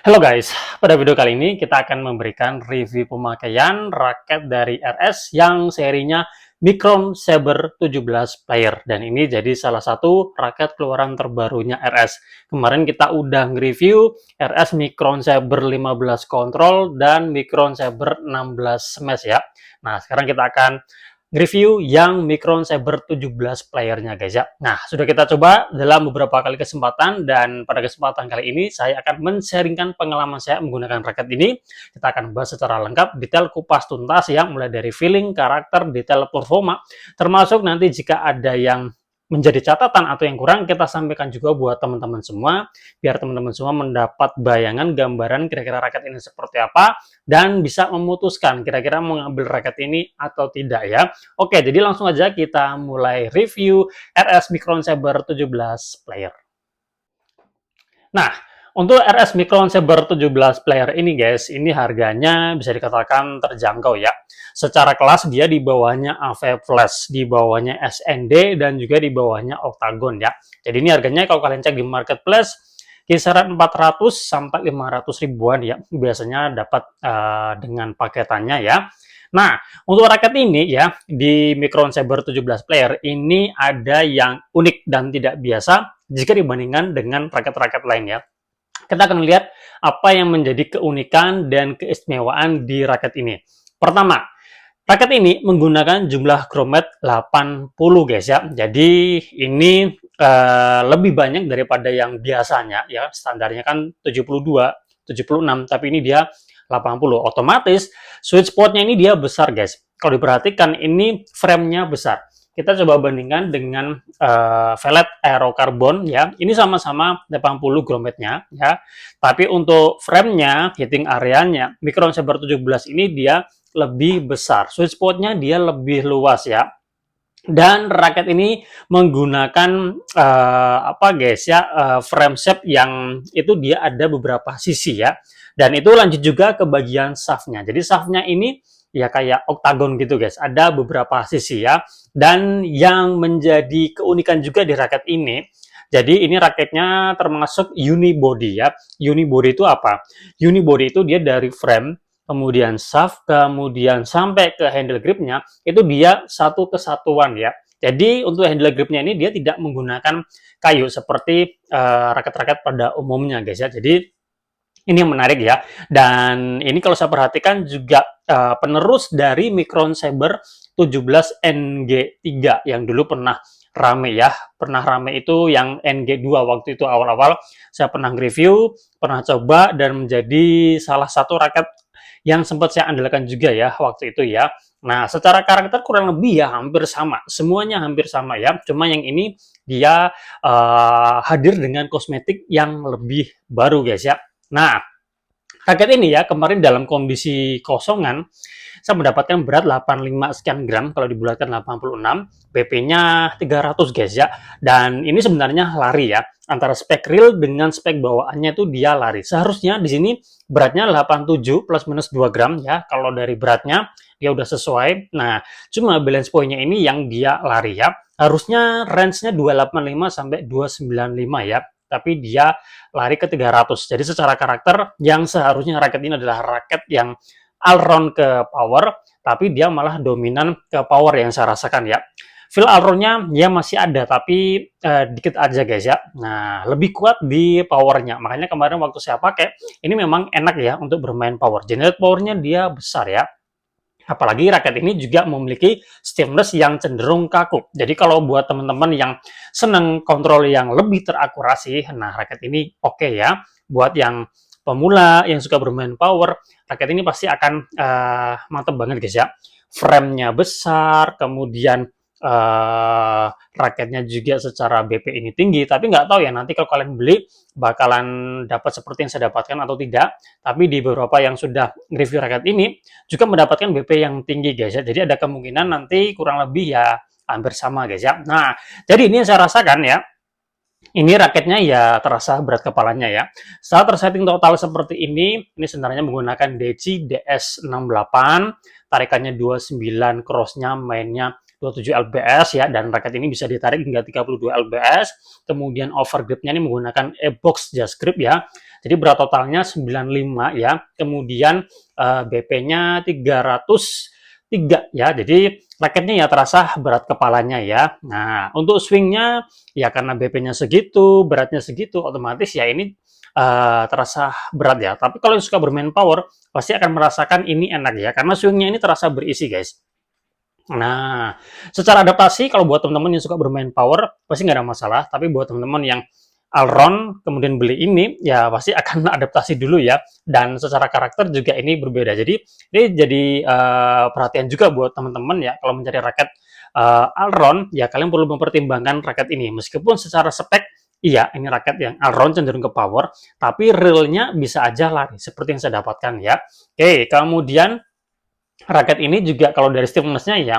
Halo guys, pada video kali ini kita akan memberikan review pemakaian raket dari RS yang serinya Micron Saber 17 player, dan ini jadi salah satu raket keluaran terbarunya RS. Kemarin kita udah nge-review RS Micron Saber 15 Control dan Micron Saber 16 Smash ya. Nah, sekarang kita akan review yang Micron Saber 17 playernya guys ya. Nah, sudah kita coba dalam beberapa kali kesempatan, dan pada kesempatan kali ini saya akan men-sharingkan pengalaman saya menggunakan raket ini. Kita akan bahas secara lengkap, detail kupas tuntas ya, mulai dari feeling, karakter, detail performa, termasuk nanti jika ada yang menjadi catatan atau yang kurang, kita sampaikan juga buat teman-teman semua, biar teman-teman semua mendapat bayangan, gambaran kira-kira raket ini seperti apa, dan bisa memutuskan kira-kira mengambil raket ini atau tidak ya. Oke, jadi langsung aja kita mulai review RS Micron Saber 17 player. Nah, untuk RS Micron Saber 17 player ini guys, ini harganya bisa dikatakan terjangkau ya. Secara kelas dia di bawahnya AV Flash, di bawahnya SND, dan juga di bawahnya Octagon ya. Jadi ini harganya kalau kalian cek di marketplace kisaran 400 sampai 500 ribuan ya, biasanya dapat dengan paketannya ya. Nah, untuk raket ini ya, di Micron Saber 17 player ini ada yang unik dan tidak biasa jika dibandingkan dengan raket-raket lain ya. Kita akan lihat apa yang menjadi keunikan dan keistimewaan di raket ini. Pertama, raket ini menggunakan jumlah grommet 80 guys ya. Jadi ini lebih banyak daripada yang biasanya ya. Standarnya kan 72, 76, tapi ini dia 80. Otomatis switch spotnya ini dia besar guys. Kalau diperhatikan ini frame-nya besar. Kita coba bandingkan dengan velg aerokarbon ya. Ini sama-sama 80 grommetnya ya. Tapi untuk frame-nya, heating areanya, Micron Saber 17 ini dia lebih besar. Switch spotnya dia lebih luas ya. Dan raket ini menggunakan apa guys ya, frame shape yang itu dia ada beberapa sisi ya. Dan itu lanjut juga ke bagian shaftnya. Jadi shaftnya ini ya kayak oktagon gitu guys, ada beberapa sisi ya. Dan yang menjadi keunikan juga di raket ini, jadi ini raketnya termasuk unibody ya. Unibody itu apa? Unibody itu dia dari frame, kemudian shaft, kemudian sampai ke handle gripnya, itu dia satu kesatuan ya. Jadi untuk handle gripnya ini dia tidak menggunakan kayu seperti raket-raket pada umumnya guys ya. Jadi ini yang menarik ya. Dan ini kalau saya perhatikan juga penerus dari Micron Saber 17 NG3 yang dulu pernah rame ya. Pernah rame itu yang NG2 waktu itu awal-awal. Saya pernah review, pernah coba, dan menjadi salah satu raket yang sempat saya andalkan juga ya waktu itu ya. Nah, secara karakter kurang lebih ya hampir sama. Semuanya hampir sama ya. Cuma yang ini dia hadir dengan kosmetik yang lebih baru guys ya. Nah, raket ini ya kemarin dalam kondisi kosongan saya mendapatkan berat 85 sekian gram, kalau dibulatkan 86, BP-nya 300 guys ya. Dan ini sebenarnya lari ya, antara spek real dengan spek bawaannya itu dia lari. Seharusnya di sini beratnya 87 plus minus 2 gram ya, kalau dari beratnya dia udah sesuai. Nah, cuma balance point-nya ini yang dia lari ya. Harusnya range-nya 285 sampai 295 ya, tapi dia lari ke 300. Jadi secara karakter yang seharusnya raket ini adalah raket yang all round ke power, tapi dia malah dominan ke power yang saya rasakan ya. Feel all round-nya ya masih ada, tapi dikit aja guys ya. Nah, lebih kuat di powernya. Makanya kemarin waktu saya pakai, ini memang enak ya untuk bermain power. Generate powernya dia besar ya. Apalagi raket ini juga memiliki stimulus yang cenderung kaku. Jadi kalau buat teman-teman yang senang kontrol yang lebih terakurasi, nah raket ini oke ya. Buat yang pemula, yang suka bermain power, raket ini pasti akan mantap banget guys ya. Frame-nya besar, kemudian raketnya juga secara BP ini tinggi, tapi nggak tahu ya nanti kalau kalian beli bakalan dapat seperti yang saya dapatkan atau tidak. Tapi di beberapa yang sudah review raket ini juga mendapatkan BP yang tinggi guys ya, jadi ada kemungkinan nanti kurang lebih ya hampir sama guys ya. Nah, jadi ini yang saya rasakan ya, ini raketnya ya terasa berat kepalanya ya. Saat tersetting total seperti ini sebenarnya menggunakan Deci DS68, tarikannya 29, crossnya mainnya 27 lbs ya, dan raket ini bisa ditarik hingga 32 lbs. Kemudian overgripnya ini menggunakan e-box jazz grip ya. Jadi berat totalnya 95 ya. Kemudian BP-nya 303 ya. Jadi raketnya ya terasa berat kepalanya ya. Nah, untuk swingnya ya karena BP-nya segitu, beratnya segitu, otomatis ya ini terasa berat ya. Tapi kalau yang suka bermain power, pasti akan merasakan ini enak ya, karena swingnya ini terasa berisi guys. Nah, secara adaptasi kalau buat teman-teman yang suka bermain power pasti nggak ada masalah. Tapi buat teman-teman yang allround kemudian beli ini ya pasti akan adaptasi dulu ya. Dan secara karakter juga ini berbeda. Jadi ini jadi perhatian juga buat teman-teman ya kalau mencari raket allround ya kalian perlu mempertimbangkan raket ini. Meskipun secara spek iya ini raket yang allround cenderung ke power, tapi realnya bisa aja lari seperti yang saya dapatkan ya. Oke, kemudian raket ini juga kalau dari stiffness-nya ya,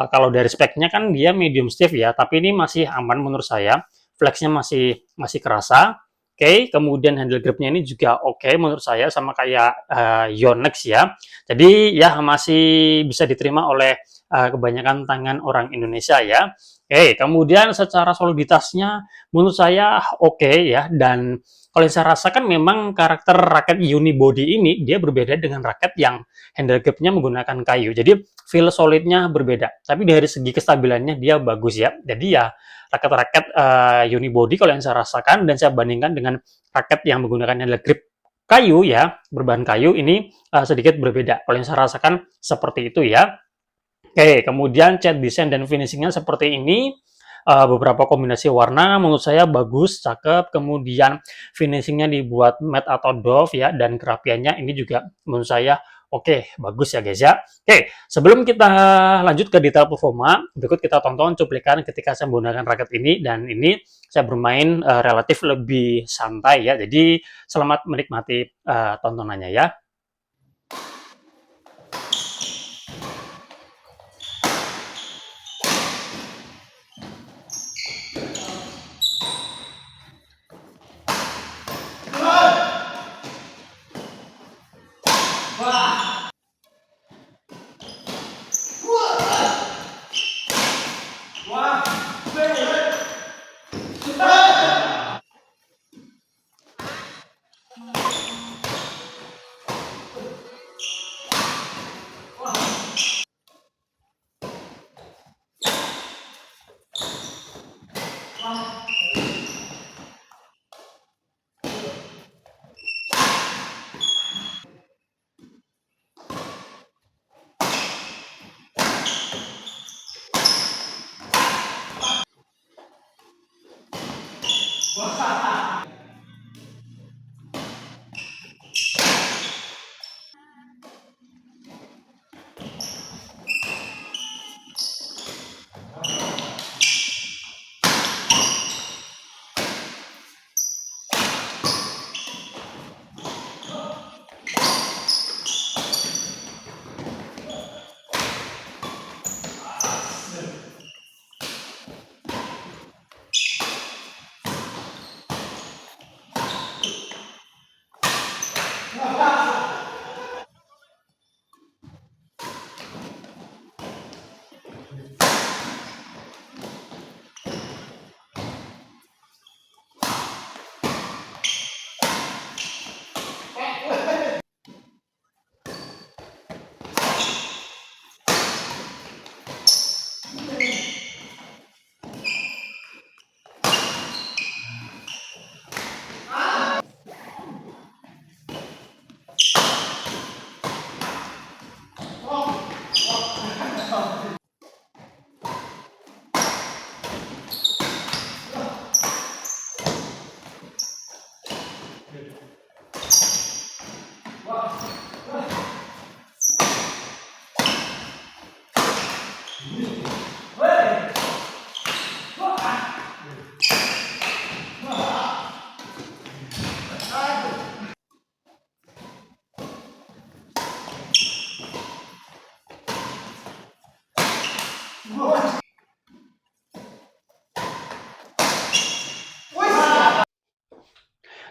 kalau dari speknya kan dia medium stiff ya, tapi ini masih aman menurut saya. Flex-nya masih masih kerasa. Oke, kemudian handle grip-nya ini juga oke menurut saya sama kayak Yonex ya. Jadi ya masih bisa diterima oleh kebanyakan tangan orang Indonesia ya. Oke, kemudian secara soliditasnya menurut saya oke ya, dan kalau yang saya rasakan memang karakter raket unibody ini dia berbeda dengan raket yang handle gripnya menggunakan kayu. Jadi feel solidnya berbeda. Tapi dari segi kestabilannya dia bagus ya. Jadi ya raket-raket unibody kalau yang saya rasakan dan saya bandingkan dengan raket yang menggunakan handle grip kayu ya, berbahan kayu ini sedikit berbeda. Kalau yang saya rasakan seperti itu ya. Oke, kemudian cat design dan finishingnya seperti ini. Beberapa kombinasi warna menurut saya bagus, cakep. Kemudian finishingnya dibuat matte atau doff ya, dan kerapiannya ini juga menurut saya oke, bagus ya guys ya. Oke, sebelum kita lanjut ke detail performa, berikut kita tonton cuplikan ketika saya menggunakan raket ini, dan ini saya bermain relatif lebih santai ya. Jadi selamat menikmati tontonannya ya.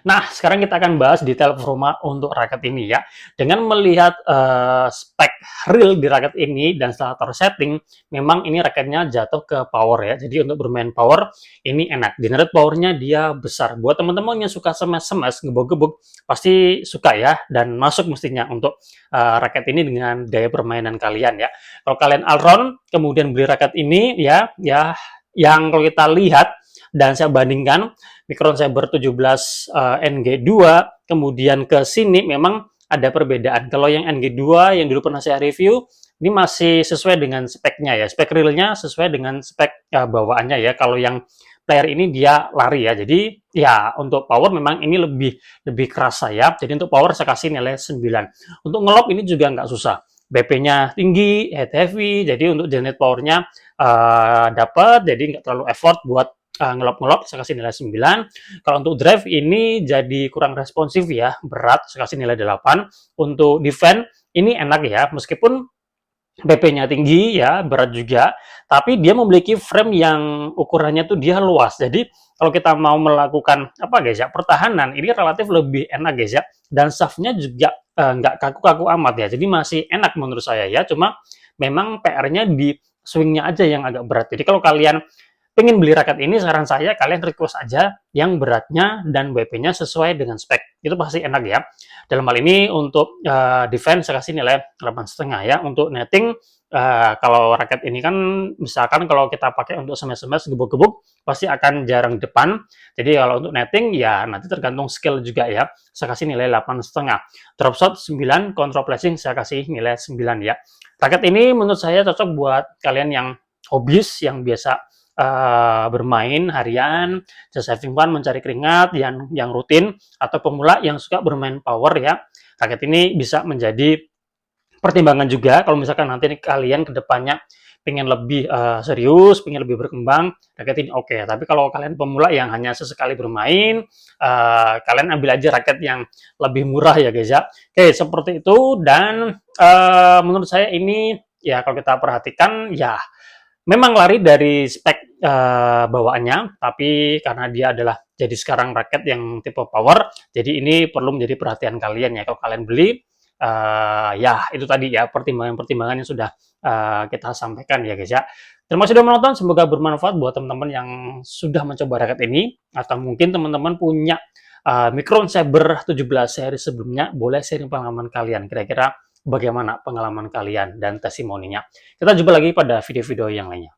Nah, sekarang kita akan bahas detail performa untuk raket ini ya. Dengan melihat spek real di raket ini dan setelah tersetting, memang ini raketnya jatuh ke power ya. Jadi untuk bermain power ini enak. Generate powernya dia besar. Buat teman-teman yang suka smash-smash, gebuk-gebuk, pasti suka ya dan masuk mestinya untuk raket ini dengan gaya permainan kalian ya. Kalau kalian all kemudian beli raket ini ya yang kalau kita lihat dan saya bandingkan Micron Saber 17 NG2 kemudian ke sini memang ada perbedaan. Kalau yang NG2 yang dulu pernah saya review ini masih sesuai dengan speknya ya. Spek realnya sesuai dengan spek bawaannya ya. Kalau yang player ini dia lari ya. Jadi ya untuk power memang ini lebih kerasa ya. Jadi untuk power saya kasih nilai 9. Untuk ngelop ini juga nggak susah. BP-nya tinggi, head heavy, jadi untuk generate powernya dapat, jadi nggak terlalu effort buat ngelop-ngelop, saya kasih nilai 9. Kalau untuk drive ini jadi kurang responsif ya, berat, saya kasih nilai 8. Untuk defense ini enak ya, meskipun BP-nya tinggi ya, berat juga, tapi dia memiliki frame yang ukurannya tuh dia luas. Jadi kalau kita mau melakukan apa guys ya, pertahanan ini relatif lebih enak guys ya. Dan shaftnya juga nggak kaku-kaku amat ya. Jadi masih enak menurut saya ya. Cuma memang PR-nya di swingnya aja yang agak berat. Jadi kalau kalian pengen beli raket ini, saran saya kalian request aja yang beratnya dan BP-nya sesuai dengan spek. Itu pasti enak ya. Dalam hal ini untuk defense saya kasih nilai 8,5 ya. Untuk netting kalau raket ini kan misalkan kalau kita pakai untuk smash-smash gebuk-gebuk pasti akan jarang depan. Jadi kalau untuk netting ya nanti tergantung skill juga ya. Saya kasih nilai 8,5. Drop shot 9, control placing saya kasih nilai 9 ya. Raket ini menurut saya cocok buat kalian yang hobis yang biasa bermain harian, just having fun, mencari keringat yang rutin, atau pemula yang suka bermain power ya. Raket ini bisa menjadi pertimbangan juga kalau misalkan nanti kalian kedepannya pengen lebih serius, pengen lebih berkembang, raket ini oke. Tapi kalau kalian pemula yang hanya sesekali bermain, kalian ambil aja raket yang lebih murah ya guys ya. Oke, seperti itu dan menurut saya ini ya kalau kita perhatikan ya memang lari dari spek bawaannya, tapi karena dia adalah jadi sekarang raket yang tipe power, jadi ini perlu menjadi perhatian kalian ya. Kalau kalian beli, ya itu tadi ya pertimbangan-pertimbangan yang sudah kita sampaikan ya guys ya. Terima kasih sudah menonton, semoga bermanfaat buat teman-teman yang sudah mencoba raket ini, atau mungkin teman-teman punya Micron Saber 17 seri sebelumnya, boleh sharing pengalaman kalian. Kira-kira bagaimana pengalaman kalian dan testimoninya. Kita jumpa lagi pada video-video yang lainnya.